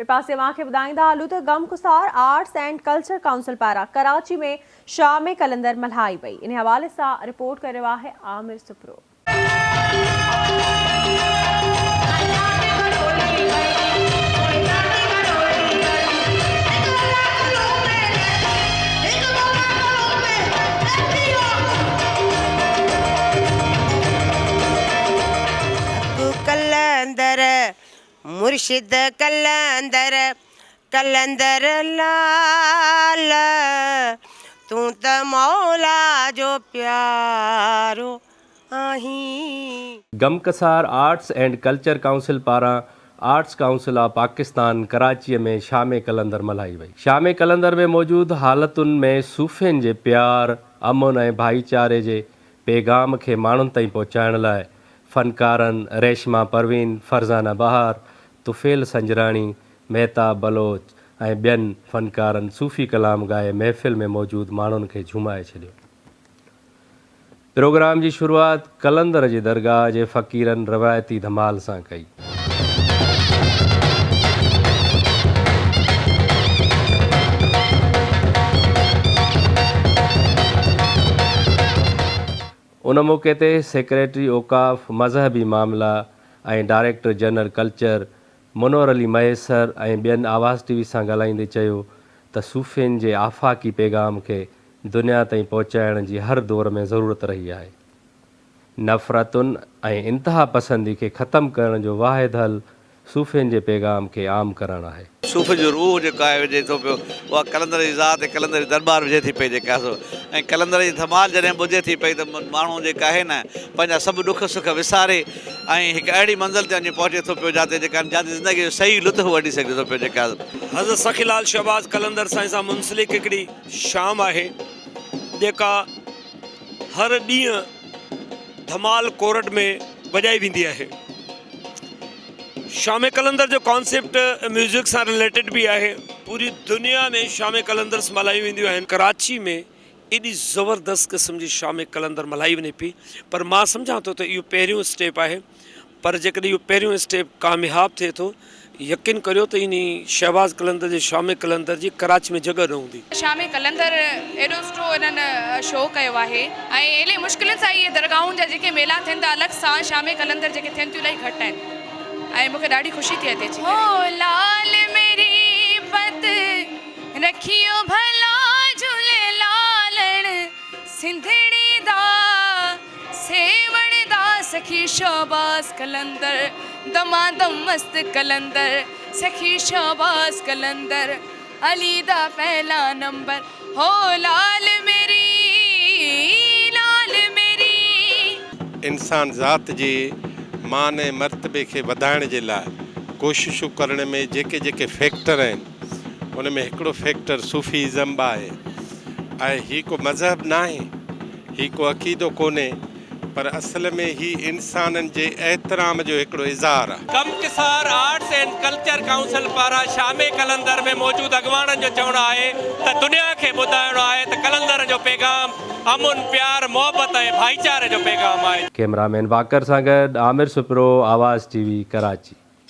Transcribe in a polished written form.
ॿिए पासे मूंखे ॿुधाईंदा हलूं त गमगुसार आर्ट्स एंड कल्चर काउंसिल पारां कराची में शाम कलंदर मल्हाई वई। इन हवाले सां रिपोर्ट करियो आहे आमिर सुप्रो। कलंदर मुर्शिद कलंदर कलंदर लाल तू त मौला जो प्यारो आहीं। गमगसार आर्ट्स एंड कल्चर काउंसिल पारां arts council of Pakistan Karachi में शाम कलंदर मल्हाई वई। शाम कलंदर में मौजूद हालतुनि में सूफ़ियुनि जे प्यार, अमन ऐं भाईचारे जे पैगाम खे माण्हुनि ताईं पहुचाइण लाइ फ़नकारनि रेशमा परवीन, फरज़ाना बहार, तुफ़ेल संजराणी, मेहताब बलोच ऐं ॿियनि फ़नकारनि सूफ़ी कलाम ॻाए महफ़िल में मौजूद माण्हुनि खे झुमाए छॾियो। प्रोग्राम जी शुरूआत कलंदर जे दरगाह जे फ़क़ीरनि रवायती धमाल सां कई। उन मौक़े ते सेक्रेटरी औक़ाफ़ मज़हबी मामला ऐं डायरेक्टर जनरल कल्चर मुनवर अली मयसर ऐं ॿियनि आवाज़ टीवी सां ॻाल्हाईंदे चयो त सूफ़ियुनि जे आफ़ाक़ी पैगाम खे दुनिया ताईं पहुचाइण जी हर दौर में ज़रूरत रही आहे। नफ़रतुनि ऐं इंतिहा पसंदी खे ख़तमु करण जो वाहिद हल सूफ़ियुनि जे पैगाम खे आम करणु आहे। सूफ़ जो रूह जेको आहे विझे थो पियो, उहा कलंदर जी ज़ात ऐं कलंदर जी दरबार विझे थी पई जेका ऐं कलंदर जी धमाल जॾहिं ॿुधे थी पई त माण्हू जेका आहे न पंहिंजा सभु ॾुख सुख विसारे ऐं हिकु अहिड़ी मंज़िल ते वञी पहुचे थो पियो जिते ज़िंदगी जो सही लुत्फ़ वठी सघे थो पियो। जेका हज़रत सखीलाल शहबाज़ कलंदर सां मुंसलिक हिकिड़ी शाम आहे जेका हर ॾींहुं धमाल कोरट में वॼाई वेंदी आहे। शाम कलंदर जो कॉन्सेप्ट म्यूज़िक सां रिलेटेड भी आहे। पूरी दुनिया में शाम कलंदर्स मल्हाई वेंदियूं आहिनि। कराची में एॾी ज़बरदस्त क़िस्म जी शाम कलंदर मल्हाई वञे पई, पर मां सम्झां थो त इहो पहिरियों स्टेप आहे। पर जेकॾहिं इहो पहिरियों स्टेप कामयाबु थिए थो, यकीन करियो त इन शहबाज़ कलंदर जे शाम कलंदर जी कराची में जगह न हूंदी। शाम कलंदर एॾो सुठो इन्हनि शो कयो आहे ऐं एॾी मुश्किल सां इहे दरगाहुनि जा जेके मेला थियनि था अलॻि सां शाम कलंदर जेके थियनि थियूं इलाही घटि आहिनि ऐं मूंखे ॾाढी ख़ुशी थी अचे। ओ लाल मेरी पत रखियो भला झूलेलालण सिंधड़ी दा सेवण दा सखी शहबाज़ कलंदर दमादम मस्त कलंदर सखी शहबाज़ कलंदर अली दा पहला नंबर हो लाल मेरी इंसान ज़ात जी मान ऐं मर्तबे खे वधाइण जे लाइ कोशिशूं करण में जेके जेके फैक्टर आहिनि उन में हिकिड़ो फैक्टर सूफ़ीज़म बि आहे। ऐं हीअ को मज़हब न आहे, हीअ को अक़ीदो कोन्हे, पर असल में ही इंसाननि जे एहतराम जो हिकिड़ो इज़हार आहे। गमगसार आर्ट्स एंड कल्चर काउंसिल पारां शाम कलंदर में मौजूद अॻवाननि जो चवणु आहे त दुनिया खे ॿुधाइणो आहे त कलंदर जो पैगाम अमन, प्यार, मोहब्बत ऐं भाईचारे जो पैगाम आहे। कैमरामैन वाकर सां गॾु आमिर सुप्रो, आवाज़ टीवी, कराची।